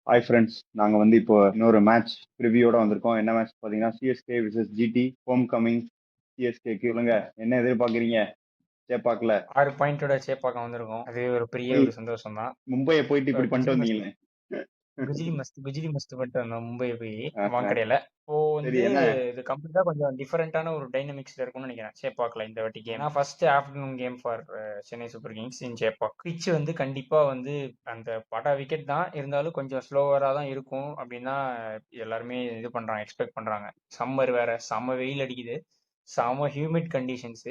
Hi friends, நாங்கள் வந்து இப்போ இன்னொரு மேட்ச் ரிவ்யூவோட வந்திருக்கோம். என்ன மேட்ச் பார்த்தீங்கன்னா CSK versus GT home coming. சிஎஸ்கேக்கு இல்லைங்க, என்ன எதிர்பார்க்குறீங்க சேப்பாக்கில்? 6 பாயிண்டோட சேப்பாக்கம் வந்திருக்கும். அது ஒரு பெரிய மும்பை ஒரு சந்தோஷம் தான். மும்பையை போயிட்டு இப்படி பண்ணிட்டு குஜிலி மஸ்த் வந்தீங்களே. குஜிலி மஸ்த் பண்ணிட்டு வந்தோம் மும்பை போய் ஆஹா. வாங்கடையில. இப்போ சரி, வந்து என்ன? இது கம்ப்ளீட்டா கொஞ்சம் டிஃபரெண்டான ஒரு டைனமிக்ஸ்ல இருக்கும்னு நினைக்கிறேன் சேப்பாக்ல இந்த வாட்டி game. First afternoon game for Chennai super Kings in Chepauk. Pitch வந்து கண்டிப்பா வந்து அந்த படா விக்கெட் தான் இருந்தாலும் கொஞ்சம் ஸ்லோவரா தான் இருக்கும் அப்படின்னு தான் எல்லாருமே இது பண்றாங்க, எக்ஸ்பெக்ட் பண்றாங்க. சம்மர் வேற, செம்ம வெயில் அடிக்குது, செம்ம ஹியூமிட் கண்டிஷன்ஸ்,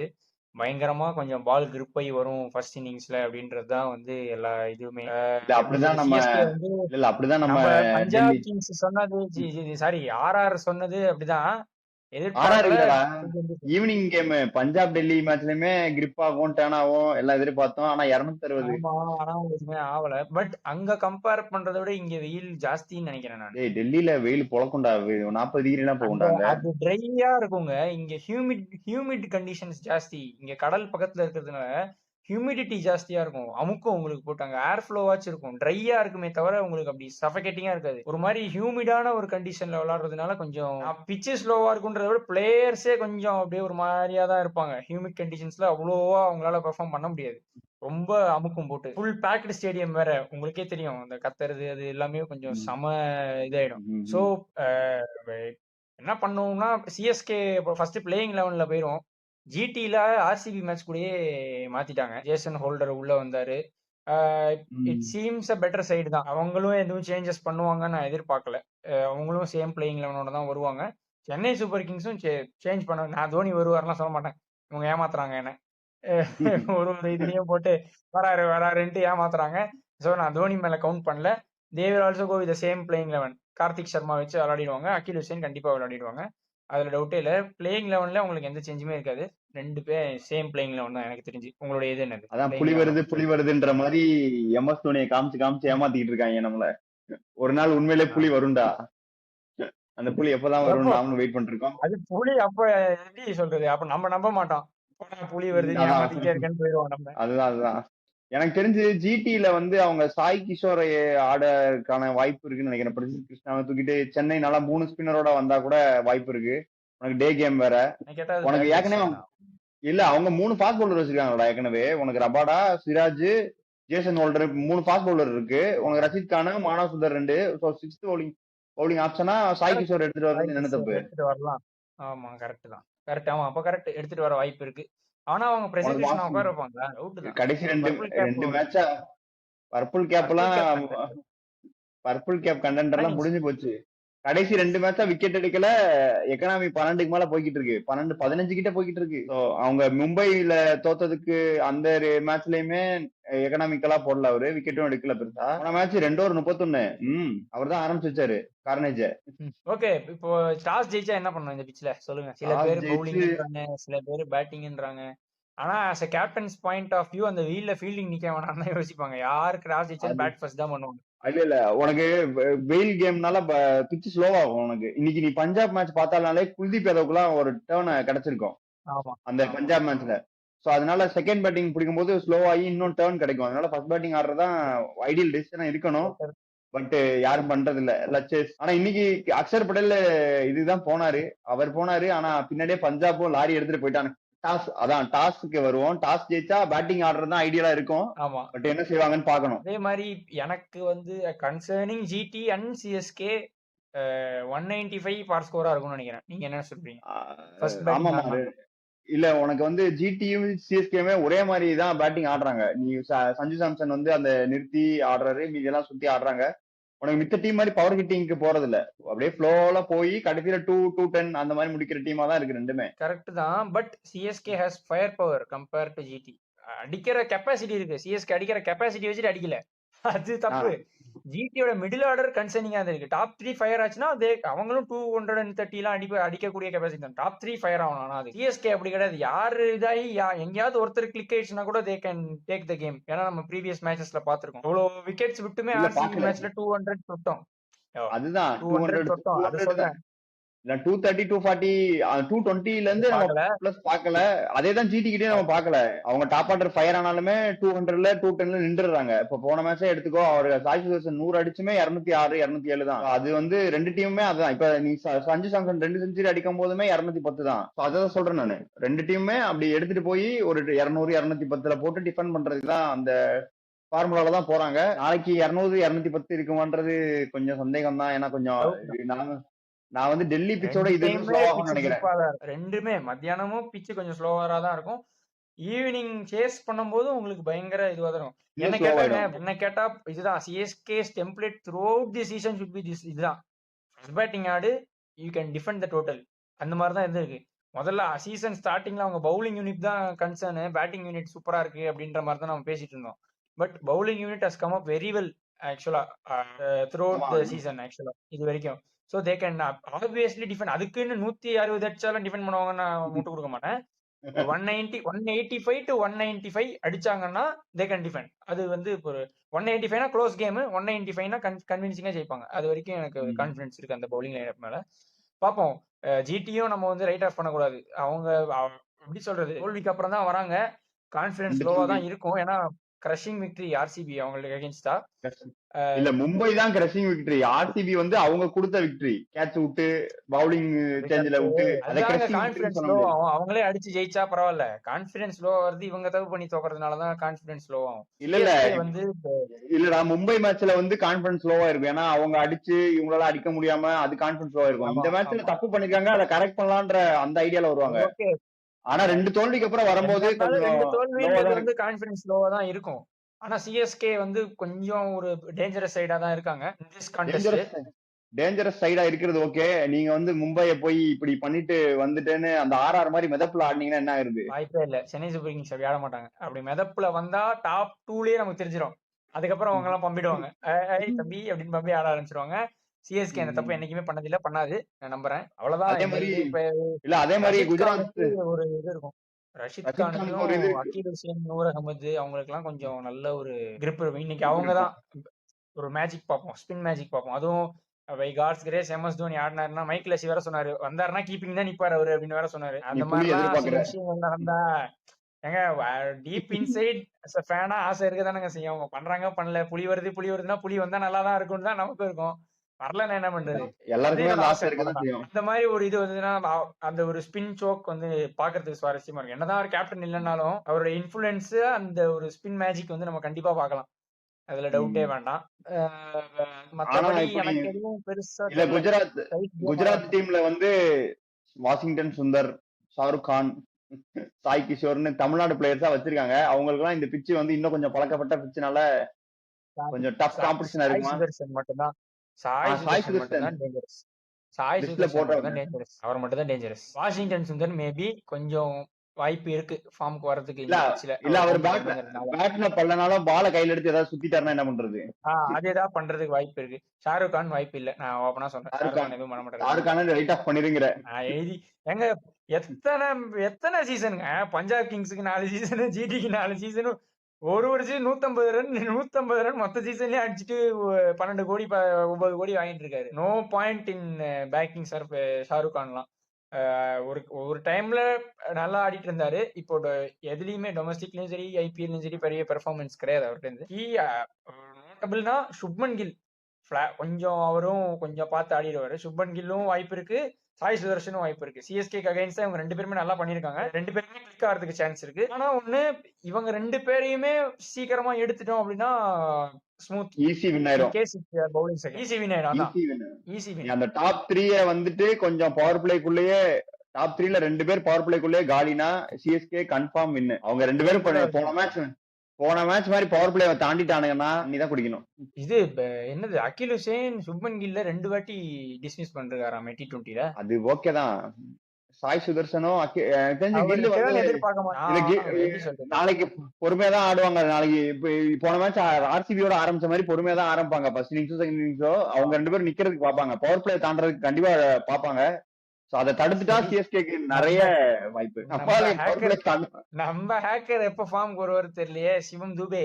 பயங்கரமா கொஞ்சம் பால் grip ஆகி வரும் ஃபர்ஸ்ட் இன்னிங்ஸ்ல அப்படின்றது தான் வந்து எல்லா இதுவுமே. இல்லை, எப்படி அப்படிதான் சொல்றது, நம்ம. சிஎஸ்கே வந்து இல்லை, அப்படிதான் நம்ம. நம்ம டெல்லி பஞ்சாப் கிங்ஸ் சொன்னது, சாரி ஆர்ஆர் சொன்னது அப்படிதான். ஆர்ஆர் எதிர்பார்க்கல. இல்லடா. கொஞ்சம் ஈவினிங் கேம் பஞ்சாப் டெல்லி மேட்ச்லயுமே கிரிப் ஆகும், டேர்ன் ஆகும், எல்லாம் எதிர்பார்த்தோம். ஆனா 260. ஆமா, ஆனா எதுவுமே ஆகல. பட் அங்க கம்பேர் பண்றதை விட இங்க வெயில் ஜாஸ்தின்னு நினைக்கிறேன் நான். டேய், டெல்லியில வெயில் பொழக்கும்டா. 40 டிகிரிலாம் அங்க போகும்டா அங்க. அது ட்ரையா இருக்குங்க. இங்க ஹியூமிட் கண்டிஷன்ஸ் ஜாஸ்தி. இங்க கடல் பக்கத்துல இருக்கிறதுனால ஹியூமிடிட்டி ஜாஸ்தியா இருக்கும். அமுக்கும் உங்களுக்கு போட்டு அங்க ஏர் ஃப்ளோவாச்சும் இருக்கும். ட்ரையா இருக்குமே தவிர உங்களுக்கு அப்படி சஃபகேட்டிங்கா இருக்காது. ஒரு மாதிரி ஹியூமிடான ஒரு கண்டிஷன்ல விளையாடுறதுனால கொஞ்சம் பிச்சு ஸ்லோவா இருக்குன்றத விட பிளேயர்ஸே கொஞ்சம் அப்படியே ஒரு மாதிரியா தான் இருப்பாங்க. ஹியூமிட் கண்டிஷன்ஸ்ல அவ்வளோவா அவங்களால பெர்ஃபார்ம் பண்ண முடியாது. ரொம்ப அமுக்கும் போட்டு ஃபுல் பேக்டு ஸ்டேடியம் வேற, உங்களுக்கே தெரியும். அந்த கத்துறது அது எல்லாமே கொஞ்சம் ம், செம இதாயிடும். ம், ஸோ ம். என்ன பண்ணுவோம்னா சிஎஸ்கே ஃபர்ஸ்ட் பிளேயிங் லெவன்ல போயிரும். ஜிடில ஆர்சிபி மேட்ச் கூடயே மாத்திட்டாங்க. ஜேசன் ஹோல்டர் உள்ள வந்தாரு. இட் ம். சீம்ஸ் அ பெட்டர் சைடு தான். அவங்களும் எதுவும் சேஞ்சஸ் பண்ணுவாங்கன்னு நான் எதிர்பார்க்கல. அவங்களும் சேம் பிளேயிங் லெவனோட தான் வருவாங்க. சென்னை சூப்பர் கிங்ஸும் சேஞ்ச் பண்ண, நான் தோனி வருவாருலாம் சொல்ல மாட்டேன். இவங்க ஏமாத்துறாங்க என்ன. ஒரு ஒரு இதுலயும் போட்டு வராரு வராருன்ட்டு ஏமாத்துறாங்க. ஸோ நான் தோனி மேல கவுண்ட் பண்ணல. They will also go with the same playing eleven. Karthik Sharma வச்சு விளையாடிடுவாங்க. அகில் ஹுசேன் கண்டிப்பா விளையாடிடுவாங்க. அதுல டவுட்டே இல்ல. பிளேயிங் லெவன்ல உங்களுக்கு எந்த சேஞ்சுமே இருக்காது. ரெண்டு பேர் சேம் பிளேயிங் லெவன் தான் எனக்கு தெரிஞ்சு. உங்களுடைய இது என்னது அதான் பிளேயிங் புலி லெவனை வருது பொறுத்த புலி வரைக்கும்? வருதுன்ற மாதிரி எம்எஸ் தோனியை காமிச்சு காமிச்சு ஏமாத்திக்கிட்டு இருக்காங்க நம்மள. ஒரு நாள் உண்மையிலே புலி ஆமா. வரும்டா. அந்த புலி எப்பதான் எப்போ வரும்னு நாமளும் வெயிட் பண்ணிட்டு இருக்கோம். அது புலி அப்ப எப்படி சொல்றது, அப்ப நம்ம நம்ப மாட்டோம். போடா புலி வருதுன்னு அதான். ஏமாத்திக்கிட்டே இருக்கேன்னு போயிடுவோம் நம்ம. அதுதான். எனக்கு தெரிஞ்சு ஜிடில வந்து அவங்க சாய் கிஷோரை ஆடறதுக்கான வாய்ப்பு இருக்குன்னு நினைக்கிறேன். பிரசித் கிருஷ்ணாவை தூக்கிட்டு சென்னை நல்லா 3 ஸ்பின்னரோட வந்தா கூட வாய்ப்பு இருக்கு. உனக்கு டே கேம் வேற. என்ன கேட்டா அது உனக்கு பேட் ஏற்கனவே டிசிஷன் தான். இல்ல, அவங்க 3 ஃபாஸ்ட் பவுலர் வச்சிருக்காங்கடா ஏற்கனவே. உனக்கு Rabada, Siraj, Jason Holder 3 fast bowler இருக்கு. ஆமா, உனக்கு Rashid Khan, Manav Sundar 2. So 6th bowling ஆப்ஷனா சாய் கரெக்ட். கிஷோர் எடுத்துட்டு வர்றது என்ன சாய்கிஷோர் தப்பு? எடுத்துட்டு வரலாம். ஆமா, கரெக்ட் தான். கரெக்ட். ஆமா, அப்ப கரெக்ட், எடுத்துட்டு வர வாய்ப்பு இருக்கு. ஆனா அவங்க பிரசித் உனக்கு கிருஷ்ணா மாசம் உட்கார வைப்பாங்களா? டவுட் தான். கடைசி ஒரு ரெண்டு பர்பிள் கேப் ரெண்டு ஒரு மேட்சா பர்பிள் கேப் பர்பிள் கேப் எல்லாம். கண்டென்ட். பர்பிள் கேப் கண்டென்ட் எல்லாம் இன்னிங்ஸ் முடிஞ்சு போச்சு. கடைசி 2 மேட்சா விக்கெட் எடுக்கல. எக்கனாமி 12க்கு மேல போய்கிட்டு இருக்கு. 12 15 கிட்ட போய்கிட்டு இருக்கு. So, அவங்க மும்பைல தோத்ததுக்கு அந்த மேட்ச்லயுமே எக்கனாமிக்கலா போடல. அவரு விக்கெட்டும் எடுக்கல பெருசா. போன மேட்ச் 2 ஓவர் 31. அவர் தான் ஆரம்பிச்சு வச்சாரு கார்னேஜ. ஓகே. இப்போ டாஸ் ஜெயிச்சா என்ன பண்ணணும் இந்த பிட்ச்ல சொல்லுங்க. சில டாஸ் பேர் ஜெயிச்சு. பவுலிங்ன்றாங்க, சில பேர் பேட்டிங்ன்றாங்க. ஆனா as a captain's point of view அந்த வீல்ல ஃபீல்டிங் நிக்க வேணாம்னு தான் யோசிப்பாங்க. யாருக்கு டாஸ் ஜெயிச்சாலும் அது பேட் ஃபர்ஸ்ட் தான் பண்ணுவாங்க. இல்ல இல்ல, உனக்கு வெயில் கேம்னால பிச்சு ஸ்லோவாகும் உனக்கு. இன்னைக்கு நீ பஞ்சாப் மேட்ச் பார்த்தாலே குல்தீப் யாதவ்க்குலாம் ஒரு டேர்ன் கிடைச்சிருக்கும் ஆமா, அந்த ஆமா. பஞ்சாப் மேட்ச்ல. சோ அதனால செகண்ட் பேட்டிங் பிடிக்கும்போது ஸ்லோ ஆகி இன்னும் டேர்ன் கிடைக்கும். அதனால ஃபர்ஸ்ட் பேட்டிங் ஆடுறதுதான் ஐடியல் டெசிஷனா இருக்கணும். பெட்டர். பட் யாரும் பண்றது இல்ல. லட்சேஸ் ஆனா இன்னைக்கு அக்ஷர் பட்டேல் இதுதான் போனாரு. அவர் போனாரு. ஆனா பின்னாடியே பஞ்சாபும் லாரி எடுத்துட்டு போயிட்டாங்க. டாஸ்க்கு வருவோம். டாஸ் ஜெயிச்சா பேட்டிங் ஆடுறது தான் ஐடியலா இருக்கும். ஆமா. பட் என்ன செய்வாங்கன்னு பார்க்கணும். அதே மாதிரி எனக்கு வந்து concerning GT and CSK 195 for ஸ்கோரா இருக்கும்னு நினைக்கிறேன். நீங்க என்ன சொல்றீங்க? ஃபர்ஸ்ட் பேட்டிங் ஆமாமா. ஆடினா இல்ல, உனக்கு வந்து ஜிடியும் சிஎஸ்கேமே ஒரே மாதிரி தான் பேட்டிங் ஆடுறாங்க. நீ சஞ்சு சாம்சன் வந்து அந்த நிறுத்தி ஆடுறாரு, மீதி எல்லாம் சுத்தி ஆடுறாங்க. உனக்கு மித்த டீம் மாதிரி பவர் ஹிட்டிங்க்கு போறது இல்ல. அப்படியே ஃப்ளோல போய் கடைசியில 2-10 அந்த மாதிரி முடிக்கிற டீமா தான் இருக்கு ரெண்டுமே. கரெக்ட் தான். But CSK has firepower compare to GT. அடிக்கிற கெப்பாசிட்டி இருக்கு. சிஎஸ்கே அடிக்கிற கெப்பாசிட்டி வச்சுட்டு அடிக்கல. அது தப்பு. ஆஹ் ஜிடியோட மிடில் ஆர்டர் கன்சர்னிங்கா இருக்கு. டாப் 3 ஃபயர் ஆச்சுன்னா அவங்களும் 230 எல்லாம் அடிக்கக்கூடிய கெப்பாசிட்டி தான். டாப் 3 ஃபயர் ஆகணும். ஆனா அது சிஎஸ்கே அப்படி கிடையாது. யாரு இதாகி எங்கேயாவது ஒருத்தர் கிளிக் ஆயிடுச்சுன்னா கூட they can take the game. ஏன்னா நம்ம ப்ரீவியஸ் மேட்சஸ்ல பாத்துருக்கோம். இவ்வளவு விக்கெட்ஸ் விட்டுமே இல்ல, ஆர்சிபி பாக்கல. மேட்ச்ல 200 தொட்டோம். அதுதான் 200 200 தொட்டோம், அது 200 தான். சொல்றேன். இல்ல 230 240 220ல அது இருந்து நம்ம பாக்கல. பிளஸ் பார்க்கல. அதேதான் ஜிடி கிட்டே நம்ம பார்க்கல. அவங்க டாப் ஆர்டர் ஃபயர் ஆனாலுமே 200ல 210ல நின்றுறாங்க. இப்ப போன மேட்சே எடுத்துக்கோ, அவர் சாய் சுதர்சன் 100 அடிச்சுமே 206 207 தான். அது வந்து ரெண்டு டீமுமே அதுதான். இப்ப நீ சஞ்சு சாம்சன் 2 செஞ்சுரி அடிக்கும் போதுமே 210 தான். அதான் சொல்றேன் நானு. ரெண்டு டீமுமே அப்படி எடுத்துட்டு போய் ஒரு 200 210ல போட்டு டிஃபெண்ட் பண்றதுக்கு தான் அந்த ஃபார்முலால தான் போறாங்க. நாளைக்கு 200 210 இருக்குமான்றது கொஞ்சம் சந்தேகம் தான். ஏன்னா கொஞ்சம் நான் நான் வந்து டெல்லி பிச்சோட ரெண்டு இது இன்னும் டைமே ஸ்லோவாகும்னு பிச்சு நினைக்கிறேன். ஸ்லிப்பா தான் இருக்கும். ரெண்டுமே மத்தியானமும் பிச்சு கொஞ்சம் ஸ்லோவரா தான் இருக்கும். ஈவினிங் சேஸ் பண்ணும்போது உங்களுக்கு பயங்கர இதுவா தான் இருக்கும். இன்னும் என்ன கேட்டாங்க, ஸ்லோவாயிடும். என்ன கேட்டா இதுதான் CSK's template through out the season should be this. இதுதான் ஃபர்ஸ்ட் பேட்டிங் ஆடு, you can defend the total. அந்த மாதிரி தான் இருந்திருக்கு. முதல்ல சீசன் ஸ்டார்டிங்ல அவங்க பவுலிங் யூனிட் தான் கன்சர்ன், பேட்டிங் யூனிட் சூப்பரா இருக்கு அப்படின்ற மாதிரி தான் நம்ம பேசிட்டு இருந்தோம். But bowling unit has come up very well ஆக்சுவலா த்ரூ அவுட் ஆமா. த சீசன் ஆக்சுவலா இது வரைக்கும். So they can obviously defend. அதுக்குன்னு 160 அடிச்சாலும் டிஃபெண்ட் பண்ணுவாங்கன்னு நான் முட்டு கொடுக்க மாட்டேன். 190 185 டு 195 அடிச்சாங்கன்னா தே கேன் டிஃபெண்ட். அது வந்து இப்போ ஒரு 185னா க்ளோஸ் கேம், 195னா கன்வின்சிங்கா ஜெயிப்பாங்க. அது வரைக்கும் எனக்கு கான்ஃபிடன்ஸ் இருக்கு அந்த பவுலிங் லைனப் மேல. பார்ப்போம். ஜிடியும் நம்ம வந்து ரைட் ஆஃப் பண்ணக்கூடாது. அவங்க எப்படி சொல்றது, தோல்விக்கு அப்புறம் தான் வராங்க. கான்ஃபிடன்ஸ் ரெண்டு லோவா தோல்வி. தான் இருக்கும். ஏன்னா கிரஷிங் விக்டரி ஆர்சிபி அவங்களுக்கு அகேன்ஸ்டா. இல்ல மும்பை தான் கிரஷிங் விக்டரி. ஆர்சிபி வந்து அவங்க கொடுத்த விக்டரி. கேட்ச் விட்டு பவுலிங் சேஞ்ச்ல விட்டு அதை அதுதாங்க கிரஷிங் விக்டரின்னு கான்ஃபிடன்ஸ் சொல்ல லோ முடியாது. ஆகும். அவங்களே அடிச்சு ஜெயிச்சா பரவாயில்ல. கான்ஃபிடன்ஸ் லோ வருது இவங்க தப்பு பண்ணி தோக்கறதுனால தான் கான்ஃபிடன்ஸ் லோ ஆகும். இல்ல இல்ல சிஎஸ்கே வந்து இல்லடா, மும்பை மேட்ச்ல வந்து கான்பிடன்ஸ் லோவா இருக்கும். ஏன்னா அவங்க அடிச்சு இவங்களால அடிக்க முடியாம அது கான்பிடன்ஸ் லோவா இருக்கும். ஆமா இந்த மேட்ச்ல ஆமா தப்பு பண்ணிருக்காங்க, அதை கரெக்ட் பண்ணலான்ற அந்த ஐடியால வருவாங்க. ஓகே. ஆனா ரெண்டு தோல்விக்கு அப்புறம் வரும்போது இருந்தாலும் கொஞ்சம் ரெண்டு லோவா தோல்வின்றது தான் வந்து கான்ஃபிடன்ஸ் லோவா தான் இருக்கும். ஆனா சிஎஸ்கே வந்து கொஞ்சம் ஒரு டேஞ்சரஸ் சைடா தான் இருக்காங்க திஸ் கான்டெஸ்ட். டேஞ்சரஸ் சைடா இருக்கிறது ஓகே. நீங்க வந்து மும்பையை போய் இப்படி பண்ணிட்டு வந்துட்டேன்னு அந்த ஆர்ஆர் மாதிரி மிதப்புல ஆடினீங்கன்னா என்ன ஆகுது? வாய்ப்பே இல்ல. சென்னை சூப்பர் கிங்ஸ் அப்படி ஆட மாட்டாங்க. அப்படி மிதப்புல வந்தா டாப் 2லயே நமக்கு தெரிஞ்சிடும். அதுக்கப்புறம் அவங்க எல்லாம் பம்பிடுவாங்க. ஏய் தம்பி அப்படின்னு பம்பி ஆட ஆரம்பிச்சிருவாங்க. சிஎஸ்கே அந்த தப்பு என்னைக்குமே பண்ணதில்ல, பண்ணாது. நான் நம்புறேன். அவ்வளவுதான். அதே இந்த மாதிரி இது இப்ப இல்ல அதே மாதிரி ரஷித் குஜராத் கானுக்கு ஒரு இது இருக்கும். ரஷித் ரஷித் கானுக்கு கானுக்கும் ஒரு இது இருக்கு. அக்கீல் ஹுசேன், நூர் அகமது அவங்களுக்கு எல்லாம் கொஞ்சம் நல்ல ஒரு கிரிப் இருக்கும். இன்னைக்கு அவங்க தான் ஒரு மேஜிக் பார்ப்போம், ஸ்பின் மேஜிக் பார்ப்போம். அதுவும் by God's grace MS Dhoni ஆடினாருன்னா மைக்கேல் லெசி வேற சொன்னாரு, வந்தாருன்னா கீப்பிங் தான் நிப்பாரு அவரு அப்படின்னு வேற சொன்னாரு. நீ அந்த புலி மாதிரிலாம் சில எதிர்பார்க்கிற. விஷயங்கள் நடந்தா ஏங்க டீப் இன்சைட் ஃபேனா ஆசை இருக்கதானங்க செய்யும். அவங்க பண்றாங்க பண்ணல, புலி வருதுன்னா புலி வந்தா நல்லா தான் இருக்கும்னு தான் நமக்கு இருக்கும். வரலன்னா என்ன பண்றது? அது எல்லாருக்குமே என்னோட அந்த ஆசை ஆசை. இருக்கதான் செய்யும். அந்த மாதிரி ஒரு இது வந்ததுன்னா அந்த ஒரு ஸ்பின் சோக் வந்து பாக்குறதுக்கு சுவாரஸ்யமா இருக்கும். என்னதான் அவர் கேப்டன் இல்லைன்னாலும் அவரோட இன்ஃபுளுன்ஸ் அந்த ஒரு ஸ்பின் மேஜிக் வந்து நம்ம கண்டிப்பா பார்க்கலாம். அதுல டவுட்டே வேண்டாம். ஆனா மத்தபடி இப்படி எனக்கு எதுவும் பெருசா இல்ல தெரியல. குஜராத் டீம்ல வந்து வாஷிங்டன் சுந்தர், ஷாருக் கான், சாய் கிஷோர்னு தமிழ்நாடு பிளேயர்ஸா வச்சிருக்காங்க. அவங்களுக்கு எல்லாம் இந்த பிச்சு வந்து இன்னும் கொஞ்சம் பழக்கப்பட்ட பிச்சுனால கொஞ்சம் டஃப் காம்படிஷனா சாய் இருக்குமா? சுதர்சன் மட்டும்தான். சாய் சாய் சுதர்சன் மட்டும் சுதர்சன் தான் டேஞ்சரஸ். சாய் லிஸ்ட்ல சுதர்சன் மட்டும் தான் போட்டவங்க. டேஞ்சரஸ். அவர் மட்டும் தான் டேஞ்சரஸ். வாஷிங்டன் சுந்தர் மேபி கொஞ்சம் வாய்ப்பு இருக்கு ஃபார்முக்கு வரதுக்கு இல்ல இந்த பிச்சில. இல்ல அவர் பேட்ல பல்லனாலும் பால கையில எடுத்து ஏதாவது சுத்திட்டாருன்னா என்ன பண்றது? அது ஏதாவது பண்றதுக்கு வாய்ப்பு இருக்கு. ஷாருக் கான் வாய்ப்பு இல்ல. நான் ஓப்பனா சொல்றேன். ஷாருக் கான் எதுவும் பண்ண மாட்டாரு. ஷாருக் கான் ரைட் ஆஃப் பண்ணிருங்கிற. நான் எழுதி எங்க எத்தனை சீசனுங்க? பஞ்சாப் கிங்ஸுக்கு 4 சீசனு, ஜிடிக்கு 4 சீசனு, ஒரு சீசன் 150 ரன் மொத்த சீசன்லயே அடிச்சுட்டு 12 கோடி 9 கோடி வாங்கிட்டு இருக்காரு. No point in backing sir Shahrukh கான்லாம். ஒரு டைம்ல நல்லா ஆடிட்டு இருந்தாரு. இப்போ எதுலயுமே டொமஸ்டிக்லயும் சரி ஐபிஎல்லும் சரி பெரிய பெர்ஃபார்மன்ஸ் கிடையாது அவர்கிட்ட இருந்து. நோட்டபிள்னா சுப்மன் கில் கொஞ்சம் அவரும் கொஞ்சம் பார்த்து ஆடிடுவாரு. சுப்மன் கில்லும் வாய்ப்பு இருக்கு, சாய் சுதர்ஷனும் வாய்ப்பு இருக்கு. சிஎஸ்கேக்கு அகைன்ஸ்டா இவங்க 2 பேருமே நல்லா பண்ணிருக்காங்க. 2 பேருமே கிளிக் ஆகிறதுக்கு சான்ஸ் இருக்கு. ஆனா ஒண்ணு, இவங்க 2 பேரையுமே சீக்கிரமா எடுத்துட்டோம் அப்படின்னா ஸ்மூத் ஈஸி வின் ஆயிரும். பவுலிங் செகண்ட் ஈஸி வின் ஆயிடும். Easy win. அந்த டாப் 3 வந்துட்டு கொஞ்சம் பவர் பிளேக்குள்ளேயே டாப் 3ல 2 பேர் பவர் பிளேக்குள்ளேயே காலினா சிஎஸ்கே கன்ஃபார்ம் வின். அவங்க 2 பேரும் போன மேட்ச் மாதிரி பவர் பிளேவை தாண்டிட்டானுங்கன்னா நீ தான் குடிக்கணும். இது என்னது, அகில் ஹுசேன் சுப்மன் கில்ல 2 வாட்டி டிஸ்மிஸ் பண்றாராம் T20ல. அது ஓகே தான். சாய் சுதர்சனும் நாளைக்கு பொறுமையா தான் ஆடுவாங்க. நாளைக்கு போன மேட்ச் ஆர்சிபியோட ஆரம்பிச்ச மாதிரி பொறுமையா தான் ஆரம்பிப்பாங்க. ஃபர்ஸ்ட் இன்னிங்ஸோ செகண்ட் இன்னிங்ஸோ அவங்க 2 பேரும் நிக்கிறதுக்கு பாப்பாங்க. பவர் பிளே தாண்டறதுக்கு கண்டிப்பா பாப்பாங்க. அதை தடுத்துட்டா சிஎஸ்கேக்கு நிறைய வாய்ப்பு. நம்ம ஹேக்கர் எப்ப ஃபார்ம் வருவாரு தெரியலையே. சிவம் துபே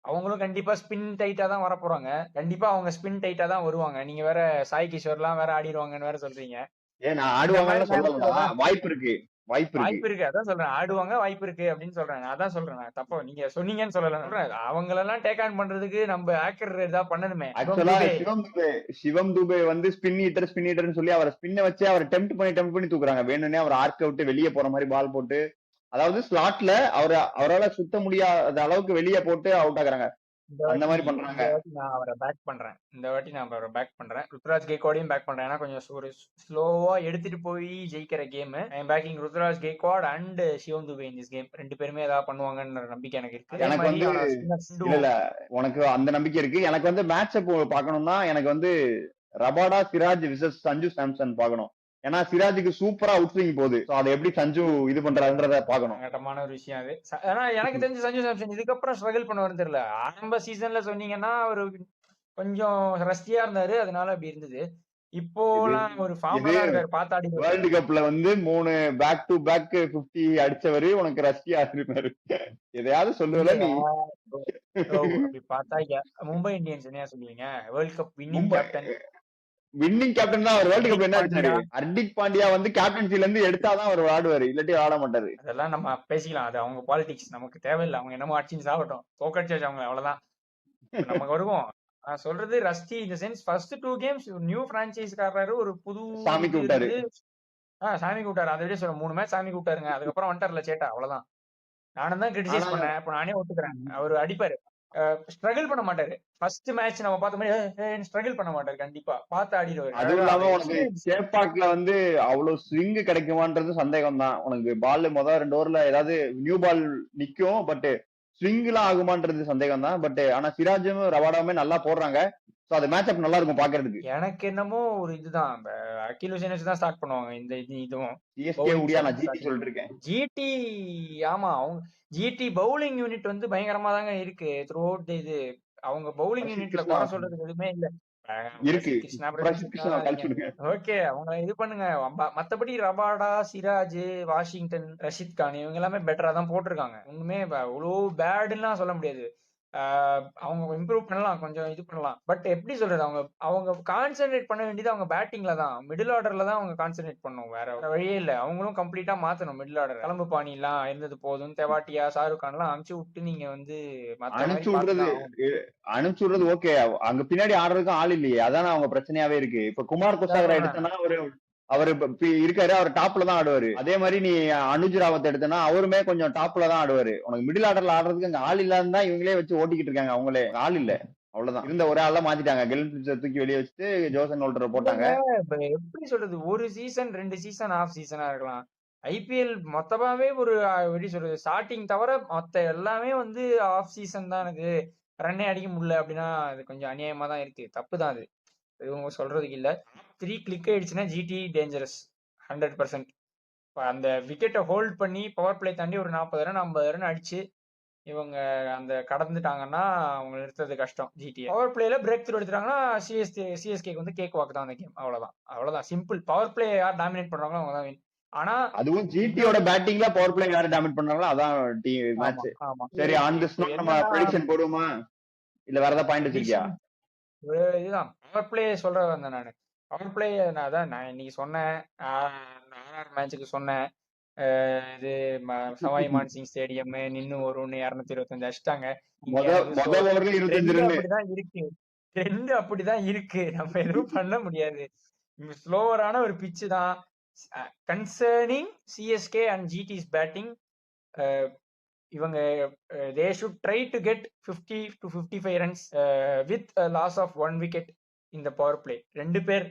அவங்களும் கண்டிப்பா ஸ்பின் டைட்டா தான் வர போறாங்க. கண்டிப்பா அவங்க ஸ்பின் டைட்டா தான் வருவாங்க. நீங்க வேற சாய் கிஷோர்லாம் வேற ஆடிடுவாங்கன்னு வேற சொல்றீங்க. ஏன் நான் இந்த மாதிரி ஆடுவாங்கன்னு நேரத்துல சொல்லலடா. வாய்ப்பு இருக்கு. வாய்ப்பு இருக்கு. வாய்ப்பு இருக்கு. அதான் சொல்றேன். ஆடுவாங்க, வாய்ப்பு இருக்கு அப்படின்னு சொல்றேன். நான் அதான் சொல்றேன். நான் தப்பா நீங்க சொன்னீங்கன்னு சொல்லல. நான் சொல்றேன். அவங்களெல்லாம் டேக் ஆன் பண்றதுக்கு நம்ம ஹேக்கர் ஏதாவது பண்ணணுமே. சிவம் ஆக்சுவலா துபே. சிவம் துபே வந்து ஸ்பின் ஈட்டர்னு சொல்லி அவரை ஸ்பின்ன வச்சு அவரை டெம்ப்ட் பண்ணி தூக்குறாங்க. வேணும்னே அவர் ஆர்க்க விட்டு வெளியே போற மாதிரி பால் போட்டு, அதாவது ஸ்லாட்ல அவரால சுத்த முடியாத அளவுக்கு வெளியே போட்டு அவுட் ஆகுறாங்க. இந்த அந்த வாட்டி மாதிரி பண்றாங்க. இந்த வாட்டி நான் அவரை பேக் பண்றேன். இந்த வாட்டி நான் அவரை பேக் பண்றேன். ருத்ராஜ் கெய்க்வாடையும் பேக் பண்றேன். ஏன்னா கொஞ்சம் ஒரு ஸ்லோவா எடுத்துட்டு போய் ஜெயிக்கிற game. I am backing Ruturaj Gaikwad and Shivam Dube in this game. 2 பேருமே ஏதாவது பண்ணுவாங்கன்ற நம்பிக்கை எனக்கு இருக்கு. அதே எனக்கு மாதிரி வந்து அவன ஸ்பின்னர்ஸ் இல்ல உனக்கு அந்த நம்பிக்கை இருக்கு. எனக்கு வந்து மேட்ச் பார்க்கணும்னா எனக்கு வந்து ரபாடா சிராஜ் விசஸ் சஞ்சு சாம்சன் பார்க்கணும். ஏன்னா சிராஜுக்கு சூப்பரா அவுட் ஸ்விங் போகுது. So அதை எப்படி சஞ்சு இது பண்றாருன்றத பார்க்கணும். சங்கட்டமான ஒரு விஷயம் அது. ஆனா எனக்கு தெரிஞ்சு சஞ்சு சாம்சன் இதுக்கப்புறம் ஸ்ட்ரகிள் பண்ணுவாருன்னு தெரியல. ஆரம்ப சீசன்ல சொன்னீங்கன்னா அவரு கொஞ்சம் ரஸ்டியா இருந்தாரு. அதனால அப்படி இருந்தது. இப்போலாம் ஒரு ஃபார்ம்ல இது தான் இருக்காரு. பாத்தாடி வேர்ல்டு கப்ல வந்து 3 பேக் டு பேக் 50 அடிச்சவரு உனக்கு ரஷ்யா இருந்தாரு. எதையாவது சொல்லுவல நீ. அப்படி பார்த்தா மும்பை இந்தியன்ஸ் என்ன சொல்லுவீங்க? World cup winning Mumbai captain winning captain தான் அவர் வேர்ல்டு கப்ல என்ன அடிச்சாரு? ஹர்திக் பாண்டியா வந்து கேப்டன்சில இருந்து எடுத்தாதான் அவர் விளையாடுவாரு. இல்லாட்டி விளையாட மாட்டாரு. அதெல்லாம் நம்ம பேசிக்கலாம். அது அவங்க பாலிடிக்ஸ் நமக்கு தேவையில்லை. அவங்க என்னமோ அடிச்சுன்னு சாகட்டும். தோக்கடிச்சாச்சு அவங்க அவ்வளவுதான். இப்ப நமக்கு வருவோம். நான் சொல்றது ரஸ்டி இந்த சென்ஸ் ஃபர்ஸ்ட் 2 கேம்ஸ் நியூ பிரான்சைஸ்காரரு ஒரு புது சாமிக்கு விட்டாரு. சாமிக்கு விட்டாரு. அதை விட சொல்ல 3 மேட்ச் சாமிக்கு விட்டாருங்க. அதுக்கப்புறம் வந்துட்டார்ல சேட்டா அவ்வளவுதான். நானும் தான் கிரிட்டிசைஸ் பண்ணேன். இப்ப நானே ஒத்துக்கிறேன். அவரு அடிப்பாரு. ஸ்ட்ரகிள் பண்ண மாட்டாரு. ஃபர்ஸ்ட் மேட்ச் நம்ம பார்த்த மாதிரி ஸ்ட்ரகிள் பண்ண மாட்டாரு. கண்டிப்பா பார்த்து ஆடிடுவாரு. அதுவும் இல்லாம உனக்கு சேப்பாக்ல வந்து அவ்வளவு ஸ்விங் கிடைக்குமான்றது சந்தேகம் தான். உனக்கு பால் முதல் 2 ஓவர்ல ஏதாவது நியூ பால் நிக்கும். பட் ஸ்விங் எல்லாம் ஆகுமான்றது சந்தேகம் தான். பட் ஆனா சிராஜும் ரவாடாவுமே நல்லா போடுறாங்க. சோ அது மேட்ச் அப் நல்லா இருக்கும் பாக்குறதுக்கு. எனக்கு என்னமோ ஒரு இதுதான் அகில் ஹுசைன் வச்சு தான் ஸ்டார்ட் பண்ணுவாங்க. இதுவும் சிஎஸ்கே முடியா நான் ஜிடி சொல்லிட்டு இருக்கேன். ஜிடி ஆமா அவங்க ஜிடி பவுலிங் யூனிட் வந்து பயங்கரமா தாங்க இருக்கு. த்ரூ அவுட் இது அவங்க பவுலிங் யூனிட்ல குறை சொல்றதுக்கு எதுவுமே இல்ல. இருக்கு. ஓகே அவங்க இது பண்ணுங்க. மத்தபடி ரபாடா, சிராஜ், வாஷிங்டன், ரஷித் கான் இவங்க எல்லாமே பெட்டரா தான் போட்டிருக்காங்க. ஒண்ணுமே அவ்வளோ பேடுன்னு சொல்ல முடியாது. அவங்க இம்ப்ரூவ் பண்ணலாம், கொஞ்சம் இது பண்ணலாம். பட் எப்படி சொல்றது, அவங்க அவங்க கான்சென்ட்ரேட் பண்ண வேண்டியது அவங்க பேட்டிங்ல தான், மிடில் ஆர்டர்ல தான் அவங்க கான்சென்ட்ரேட் பண்ணணும். வேற வழியே இல்ல. அவங்களும் கம்ப்ளீட்டா மாத்தணும் மிடில் ஆர்டர். கிளம்பு பாணி எல்லாம் இருந்தது போதும். தெவாட்டியா, ஷாருக் கான் எல்லாம் அனுப்பிச்சு விட்டு நீங்க வந்து அனுப்பிச்சு விடுறது ஓகே. அங்க பின்னாடி ஆடுறதுக்கும் ஆள் இல்லையே, அதான அவங்க பிரச்சனையாவே இருக்கு. இப்ப குமார் குசாகரா எடுத்தனா அவரு இருக்காரு, அவர் டாப்ல தான் ஆடுவாரு. அதே மாதிரி நீ அனுஜ் ராவத் எடுத்தனா அவருமே கொஞ்சம் டாப்ல தான் ஆடுவாரு. உனக்கு மிடில் ஆர்டர்ல ஆடுறதுக்கு அங்க ஆள் இல்லாதான் இவங்களே வச்சு ஓட்டிக்கிட்டு இருக்காங்க. அவங்களே ஆள் இல்ல, அவ்வளவுதான். இருந்த ஒரே ஆள மாத்திட்டாங்க. கெலின் தூக்கி வெளியே வச்சுட்டு ஜோசன் ஹோல்டரை போட்டாங்க. எப்படி சொல்றது, ஒரு சீசன் 2 சீசன் ஆஃப் சீசனா இருக்கலாம். ஐபிஎல் மொத்தமாவே ஒரு எப்படி சொல்றது, ஸ்டார்டிங் தவிர மொத்த எல்லாமே வந்து ஆஃப் சீசன் தான். எனக்கு ரன்னே அடிக்க முடியல அப்படின்னா அது கொஞ்சம் அநியாயமா தான் இருக்கு. தப்பு தான் அது, இவங்க சொல்றதுக்கு இல்ல. 3 கிளிக் ஆயிடுச்சுன்னா ஜிடி டேஞ்சரஸ் 100%. அந்த விக்கெட்டை ஹோல்ட் பண்ணி பவர் பிளே தாண்டி ஒரு 40 ரன் 50 ரன் அடிச்சு இவங்க அந்த கடந்துட்டாங்கன்னா அவங்க நிறுத்துறது கஷ்டம். ஜிடி பவர் பிளேல பிரேக் த்ரூ எடுத்துட்டாங்கன்னா சிஎஸ்கேக்கு வந்து கேக் வாக்கு தான் அந்த கேம். அவ்வளவுதான் சிம்பிள். பவர் பிளே யார் டாமினேட் பண்றாங்களோ அவங்க தான் வின். ஆனா அதுவும் ஜிடியோட பேட்டிங்ல பவர் பிளே யாரு டாமினேட் பண்றாங்களோ அதான் மேட்ச். சரி, ஆன் தி ஸ்பாட் நம்ம ப்ரெடிக்ஷன் போடுவோமா இல்ல வேற ஏதாவது பாயிண்ட் வச்சிருக்கியா? இதுதான் பவர் பிளே சொல்ற வந்தேன் நானு. பவர் பிளே நான் இன்னைக்கு சொன்னேன். மேட்சுக்கு சொன்னேன். இது சவாய் மான்சிங் ஸ்டேடியம் நின்னு வரும்னு 225 அடிச்சிட்டாங்க. அப்படிதான் இருக்கு. ட்ரெண்ட் அப்படிதான் இருக்கு. நம்ம எதுவும் பண்ண முடியாது. ஸ்லோவரான ஒரு பிட்ச் தான். கன்சர்னிங் சிஎஸ்கே அண்ட் ஜிடிஸ் பேட்டிங், இவங்க they should try to get 50 to 55 runs with a loss of 1 wicket in the power play. 2 பேர்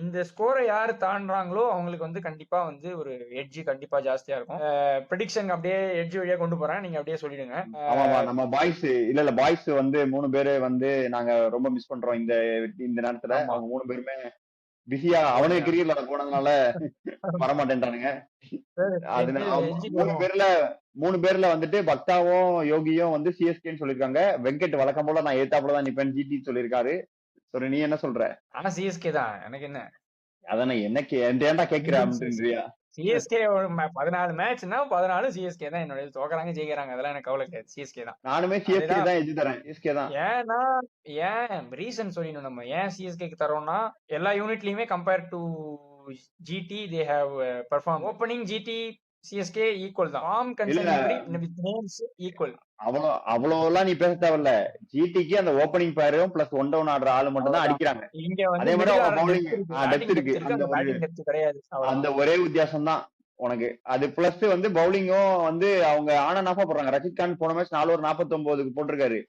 இந்த ஸ்கோரை யாரு தாண்டாங்களோ அவங்களுக்கு வந்து கண்டிப்பா வந்து ஒரு எட்ஜ் கண்டிப்பா ஜாஸ்தியா இருக்கும். ப்ரெடிக்ஷன் அப்படியே எட்ஜ் வழியா கொண்டு போறேன், நீங்க அப்படியே சொல்லிடுங்க. நம்ம பாய்ஸ் இல்ல பாய்ஸ் வந்து 3 பேரு வந்து நாங்க ரொம்ப மிஸ் பண்றோம் இந்த நேரத்துல. அவங்க 3 பேருமே பிஸியா அவனுக்கு கிரிக்கெட்ல போனதுனால வரமாட்டேன்றானுங்க. அதனால 3 பேர்ல வந்துட்டு பக்தாவும் யோகியும் வந்து சிஎஸ்கேன்னு சொல்லிருக்காங்க. வெங்கட் வழக்கம் போல நான் ஏத்தாப்புலதான் நிப்பேன் ஜிடி சொல்லிருக்காரு. சரி, நீ என்ன சொல்ற? ஆனா சிஎஸ்கே தான். எனக்கு என்ன அதானே ஏன்டா கேக்குற அப்படின்றியா? சிஎஸ்கே 14 மேட்ச்னா 14 சிஎஸ்கே தான். என்னோட தோக்கறாங்க ஜெயிக்கிறாங்க அதெல்லாம் எனக்கு கவலை கிடையாது. சிஎஸ்கே தான். நானுமே சிஎஸ்கே தான் எது தரேன். சிஎஸ்கே தான். ஏன் ரீசன் சொல்லணும். நம்ம ஏன் சிஎஸ்கேக்கு தரோம்னா எல்லா யூனிட்லயுமே compare to GT they have performed. Opening GT CSK equal தான். Arm இல்ல considerably with names equal. அவ்வளவுலாம் நீ பேச தேவையில்ல. ஜிடிக்கு அந்த ஓப்பனிங் பேரும் பிளஸ் ஒன் டவுன் ஆடுற ஆளு மட்டும் தான் அவ்வளவுதான். அடிக்கிறாங்க. இங்க வந்து அதே மாதிரி middle அவங்க order பவுலிங் depth இருக்கு. டெப்த் Batting இருக்கு. depth இருக்கு. அந்த அந்த batting depth கிடையாது. அவ்வளவுதான். அந்த ஒரே வித்தியாசம் தான் உனக்கு. அது பிளஸ் வந்து பவுலிங்கும் வந்து அவங்க ஆன் அண்ட் ஆஃபா போடுறாங்க. ரஷித் கான் போன மேட்ச் 4 ஓவர் 49க்கு போட்டிருக்காரு.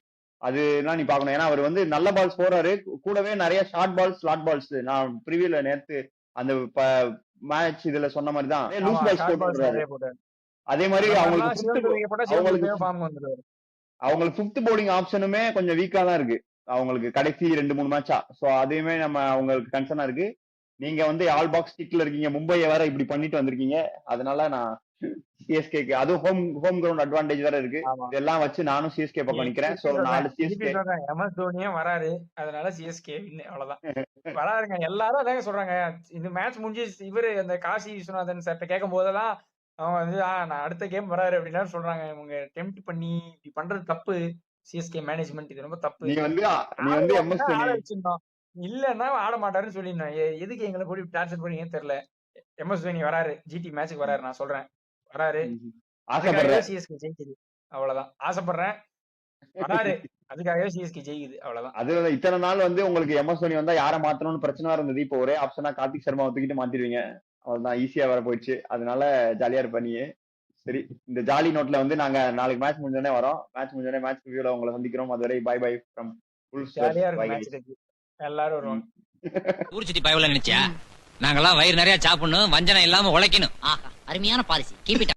அதுலாம் நீ பாக்கணும். ஏன்னா அவர் வந்து நல்ல பால்ஸ் போறாரு. கூடவே நிறைய ஷார்ட் பால்ஸ், ஸ்லாட் பால்ஸ். நான் ப்ரிவியூல நேத்து அந்த மேட்ச் இதுல சொன்ன மாதிரி தான் ஆமா, லூஸ் பால்ஸ் short balls போட்டுறாரு. நிறைய போட்டாரு. அதே மாதிரி அந்த அவங்களுக்கு மாதிரிலாம் சிவன் துருவியை போட்டா சிவன் அவங்களுக்கு துருவியே ஃபார்ம் வந்துருவாரு. அவங்களுக்கு ஃபிஃப்த் பவுலிங் ஆப்ஷனுமே கொஞ்சம் வீக்கா தான் இருக்கு. அவங்களுக்கு கடைசி 2-3 மேட்சா. சோ அதையுமே நம்ம அவங்களுக்கு கன்சர்னா இருக்கு. நீங்க வந்து ஆல் பாக்ஸ் ஸ்டிக்ல இருக்கீங்க. மும்பையை வேற இப்படி பண்ணிட்டு வந்திருக்கீங்க. அதனால நான் சிஎஸ்கேக்கு அதுவும் ஹோம் கிரவுண்ட் அட்வான்டேஜ் வேற இருக்கு. ஆமா. இதெல்லாம் வச்சு நானும் சிஎஸ்கே பக்கம் நிக்கிறேன். So 4 CSK. MS தோனியும் வராரு. அதனால சிஎஸ்கே வின். அவ்வளவுதான். வராருங்க. எல்லாரும் அதாங்க சொல்றாங்க. இந்த மேட்ச் முடிஞ்சு இவரு அந்த காசி விஸ்வநாதன் சார்ட்ட கேட்கும் போதெல்லாம் அவங்க வந்து நான் அடுத்த கேம் வராரு அப்படின்னு சொல்றாங்க. இவங்க டெம்ப்ட் பண்ணி இப்படி பண்றது தப்பு. சிஎஸ்கே மேனேஜ்மெண்ட் இது ரொம்ப தப்பு. நீ வந்து எம்எஸ் ஆட தோனி வச்சிருந்தோம். இல்லன்னா ஆட மாட்டாருன்னு சொல்லிருந்தோம். எதுக்கு எங்களை போய் டார்ச்சர் பண்ணீங்கன்னு தெரியல. MS தோனி வராரு. GT மேட்சுக்கு வராரு. நான் சொல்றேன் வராரு. ஆசைப்படுறேன். அதுக்காகவே சிஎஸ்கே ஜெயிக்குது. அவ்வளவுதான். ஆசைப்படுறேன். வராரு. அதுக்காகவே சிஎஸ்கே ஜெயிக்குது. அவ்வளவுதான். அது இத்தனை நாள் வந்து உங்களுக்கு எம்எஸ் தோனி வந்தா யாரை மாத்தணும்னு பிரச்சனை இருந்தது. இப்போ ஒரே ஆப்ஷனா கார்த்திக் சர்மா தூக்கிட்டு மாத்திடுவீங்க. அவ்வளவுதான். ஈஸியா வர போயிடுச்சு. அதனால ஜாலியா இருப்ப நீ. சரி, இந்த ஜாலி நோட்ல வந்து நாங்க நாளைக்கு மேட்ச் முடிஞ்சோடனே வரோம். மேட்ச் முடிஞ்சோடனே மேட்ச் ரிவ்யூல உங்களை சந்திக்கிறோம். அதுவரை பை பை ஃப்ரம் ஃபுல் ஜாலியா இருக்கும் மேட்ச் இருக்கு. எல்லாரும் வருவாங்க. ஊர் சுத்தி பயவல நினைச்சியா? நாங்கெல்லாம் வயிறு நிறைய சாப்பிடணும், வஞ்சனம் இல்லாம உழைக்கணும். ஆஹா, அருமையான பாலிசி. Keep it